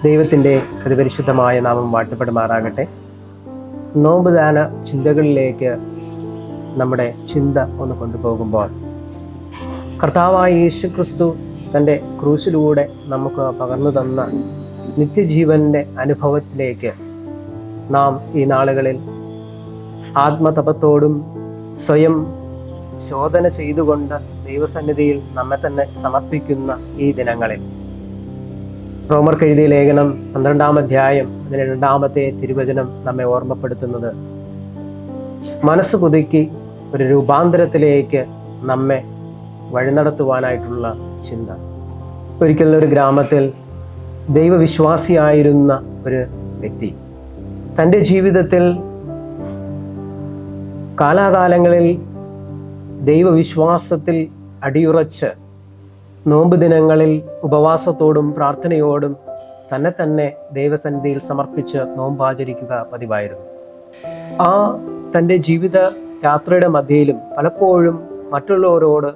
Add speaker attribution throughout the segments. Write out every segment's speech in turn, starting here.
Speaker 1: ദൈവത്തിൻ്റെ അതിപരിശുദ്ധമായ നാമം വാഴ്ത്തപ്പെടുമാറാകട്ടെ. നോമ്പുദാന ചിന്തകളിലേക്ക് നമ്മുടെ ചിന്ത ഒന്ന് കൊണ്ടുപോകുമ്പോൾ, കർത്താവായ യേശുക്രിസ്തു തൻ്റെ ക്രൂശിലൂടെ നമുക്ക് പകർന്നു തന്ന നിത്യജീവൻ്റെ അനുഭവത്തിലേക്ക് നാം ഈ നാളുകളിൽ ആത്മതപത്തോടും സ്വയം ശോധന ചെയ്തുകൊണ്ട് ദൈവസന്നിധിയിൽ നമ്മെ തന്നെ സമർപ്പിക്കുന്ന ഈ ദിനങ്ങളിൽ റോമർക്ക് എഴുതിയ ലേഖനം 12-ാം അധ്യായം 12-ാമത്തെ തിരുവചനം നമ്മെ ഓർമ്മപ്പെടുത്തുന്നത്, മനസ്സ് പുതുക്കി ഒരു രൂപാന്തരത്തിലേക്ക് നമ്മെ വഴിനടത്തുവാനായിട്ടുള്ള ചിന്ത. ഒരിക്കലും ഒരു ഗ്രാമത്തിൽ ദൈവവിശ്വാസിയായിരുന്ന ഒരു വ്യക്തി തൻ്റെ ജീവിതത്തിൽ കാലാകാലങ്ങളിൽ ദൈവവിശ്വാസത്തിൽ അടിയുറച്ച് നോമ്പ് ദിനങ്ങളിൽ ഉപവാസത്തോടും പ്രാർത്ഥനയോടും തന്നെ ദൈവസന്നിധിയിൽ സമർപ്പിച്ച് നോമ്പാചരിക്കുക പതിവായിരുന്നു. ആ തൻ്റെ ജീവിത യാത്രയുടെ മധ്യയിലും പലപ്പോഴും മറ്റുള്ളവരോട്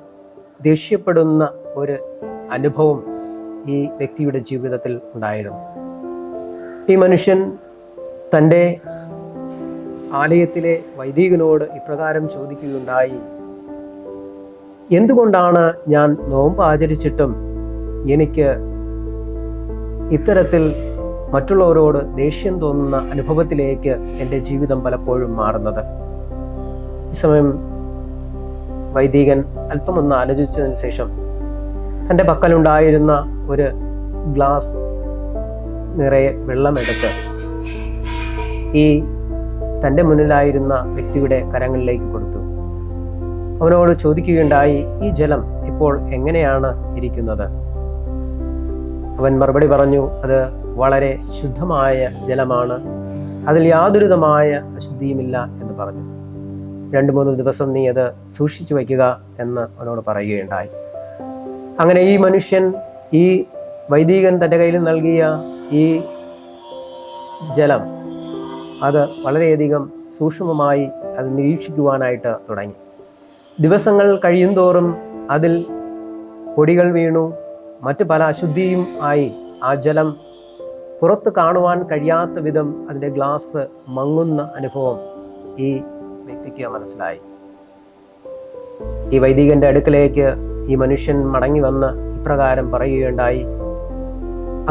Speaker 1: ദേഷ്യപ്പെടുന്ന ഒരു അനുഭവം ഈ വ്യക്തിയുടെ ജീവിതത്തിൽ ഉണ്ടായിരുന്നു. ഈ മനുഷ്യൻ തൻ്റെ ആലയത്തിലെ വൈദികനോട് ഇപ്രകാരം ചോദിക്കുകയുണ്ടായി, എന്തുകൊണ്ടാണ് ഞാൻ നോമ്പ് ആചരിച്ചിട്ടും എനിക്ക് ഇത്തരത്തിൽ മറ്റുള്ളവരോട് ദേഷ്യം തോന്നുന്ന അനുഭവത്തിലേക്ക് എൻ്റെ ജീവിതം പലപ്പോഴും മാറുന്നത്? ഈ സമയം വൈദികൻ അല്പമൊന്ന് ആലോചിച്ചതിന് ശേഷം തൻ്റെ പക്കലുണ്ടായിരുന്ന ഒരു ഗ്ലാസ് നിറയെ വെള്ളമെടുത്ത് ഈ തൻ്റെ മുന്നിലായിരുന്ന വ്യക്തിയുടെ കരങ്ങളിലേക്ക് കൊടുത്തു. അവനോട് ചോദിക്കുകയുണ്ടായി, ഈ ജലം ഇപ്പോൾ എങ്ങനെയാണ് ഇരിക്കുന്നത്? അവൻ മറുപടി പറഞ്ഞു, അത് വളരെ ശുദ്ധമായ ജലമാണ്, അതിൽ യാതൊരുവിധമായ അശുദ്ധിയുമില്ല എന്ന് പറഞ്ഞു. 2-3 ദിവസം നീ അത് സൂക്ഷിച്ചു വയ്ക്കുക എന്ന് അവനോട് പറയുകയുണ്ടായി. അങ്ങനെ ഈ മനുഷ്യൻ, ഈ വൈദികൻ തൻ്റെ കയ്യിൽ നൽകിയ ഈ ജലം അത് വളരെയധികം സൂക്ഷ്മമായി അത് നിരീക്ഷിക്കുവാനായിട്ട് തുടങ്ങി. ദിവസങ്ങൾ കഴിയുന്തോറും അതിൽ പൊടികൾ വീണു, മറ്റു പല അശുദ്ധിയും ആയി ആ ജലം പുറത്ത് കാണുവാൻ കഴിയാത്ത വിധം അതിൻ്റെ ഗ്ലാസ് മങ്ങുന്ന അനുഭവം ഈ വ്യക്തിക്ക് മനസ്സിലായി. ഈ വൈദികന്റെ അടുക്കലേക്ക് ഈ മനുഷ്യൻ മടങ്ങി വന്ന് ഇപ്രകാരം പറയുകയുണ്ടായി,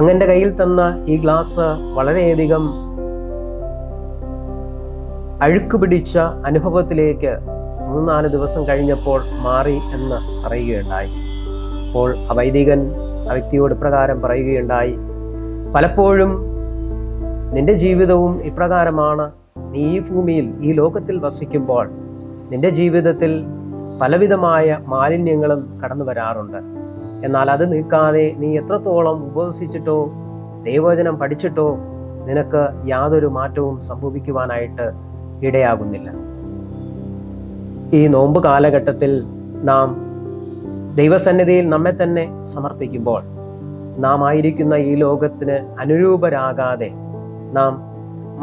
Speaker 1: അങ്ങൻ്റെ കയ്യിൽ തന്ന ഈ ഗ്ലാസ് വളരെയധികം അഴുക്ക് പിടിച്ച അനുഭവത്തിലേക്ക് 3-4 ദിവസം കഴിഞ്ഞപ്പോൾ മാറി എന്ന് പറയുകയുണ്ടായി. അപ്പോൾ ആ വൈദികൻ ആ വ്യക്തിയോട് ഇപ്രകാരം പറയുകയുണ്ടായി, പലപ്പോഴും നിന്റെ ജീവിതവും ഇപ്രകാരമാണ്. നീ ഈ ഭൂമിയിൽ, ഈ ലോകത്തിൽ വസിക്കുമ്പോൾ നിന്റെ ജീവിതത്തിൽ പലവിധമായ മാലിന്യങ്ങളും കടന്നു വരാറുണ്ട്. എന്നാൽ അത് നീക്കാതെ നീ എത്രത്തോളം ഉപവസിച്ചിട്ടോ ദൈവവചനം പഠിച്ചിട്ടോ നിനക്ക് യാതൊരു മാറ്റവും സംഭവിക്കുവാനായിട്ട് ഇടയാകുന്നില്ല. ഈ നോമ്പ് കാലഘട്ടത്തിൽ നാം ദൈവസന്നിധിയിൽ നമ്മെ തന്നെ സമർപ്പിക്കുമ്പോൾ, നാം ആയിരിക്കുന്ന ഈ ലോകത്തിന് അനുരൂപരാകാതെ നാം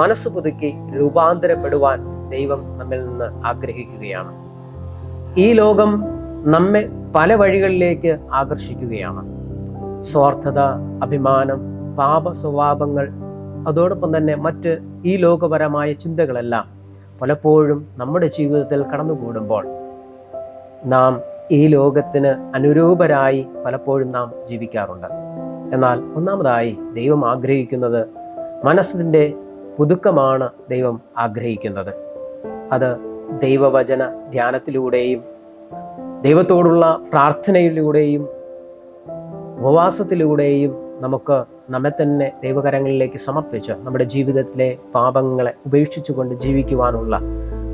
Speaker 1: മനസ്സ് പുതുക്കി രൂപാന്തരപ്പെടുവാൻ ദൈവം നമ്മിൽ നിന്ന് ആഗ്രഹിക്കുകയാണ്. ഈ ലോകം നമ്മെ പല വഴികളിലേക്ക് ആകർഷിക്കുകയാണ്. സ്വാർത്ഥത, അഭിമാനം, പാപ സ്വഭാവങ്ങൾ, അതോടൊപ്പം തന്നെ മറ്റ് ഈ ലോകപരമായ ചിന്തകളെല്ലാം പലപ്പോഴും നമ്മുടെ ജീവിതത്തിൽ കടന്നുകൂടുമ്പോൾ നാം ഈ ലോകത്തിന് അനുരൂപരായി പലപ്പോഴും നാം ജീവിക്കാറുണ്ട്. എന്നാൽ ഒന്നാമതായി ദൈവം ആഗ്രഹിക്കുന്നത് മനസ്സിൻ്റെ പുതുക്കമാണ്. ദൈവം ആഗ്രഹിക്കുന്നത് അത് ദൈവവചന ധ്യാനത്തിലൂടെയും ദൈവത്തോടുള്ള പ്രാർത്ഥനയിലൂടെയും ഉപവാസത്തിലൂടെയും നമുക്ക് നമ്മെ തന്നെ ദൈവകരങ്ങളിലേക്ക് സമർപ്പിച്ച് നമ്മുടെ ജീവിതത്തിലെ പാപങ്ങളെ ഉപേക്ഷിച്ചുകൊണ്ട് ജീവിക്കുവാനുള്ള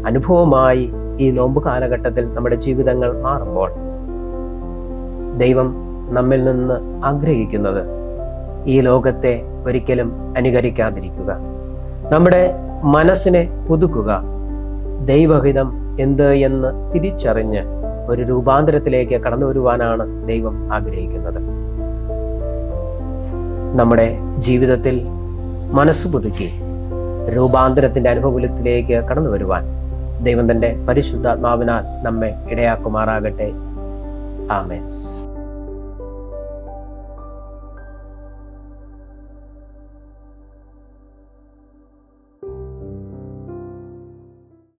Speaker 1: അനുഭവമായി ഈ നോമ്പ് കാലഘട്ടത്തിൽ നമ്മുടെ ജീവിതങ്ങൾ മാറുമ്പോൾ ദൈവം നമ്മിൽ നിന്ന് ആഗ്രഹിക്കുന്നത് ഈ ലോകത്തെ ഒരിക്കലും അനുകരിക്കാതിരിക്കുക, നമ്മുടെ മനസ്സിനെ പുതുക്കുക, ദൈവഹിതം എന്ത് എന്ന് തിരിച്ചറിഞ്ഞ് ഒരു രൂപാന്തരത്തിലേക്ക് കടന്നു വരുവാനാണ് ദൈവം ആഗ്രഹിക്കുന്നത്. നമ്മുടെ ജീവിതത്തിൽ മനസ്സ് പുതുക്കി രൂപാന്തരത്തിൻ്റെ അനുഭവത്തിലേക്ക് കടന്നു വരുവാൻ ദൈവം തൻ്റെ പരിശുദ്ധാത്മാവിനാൽ നമ്മെ ഇടയാക്കുമാറാകട്ടെ. ആമേൻ.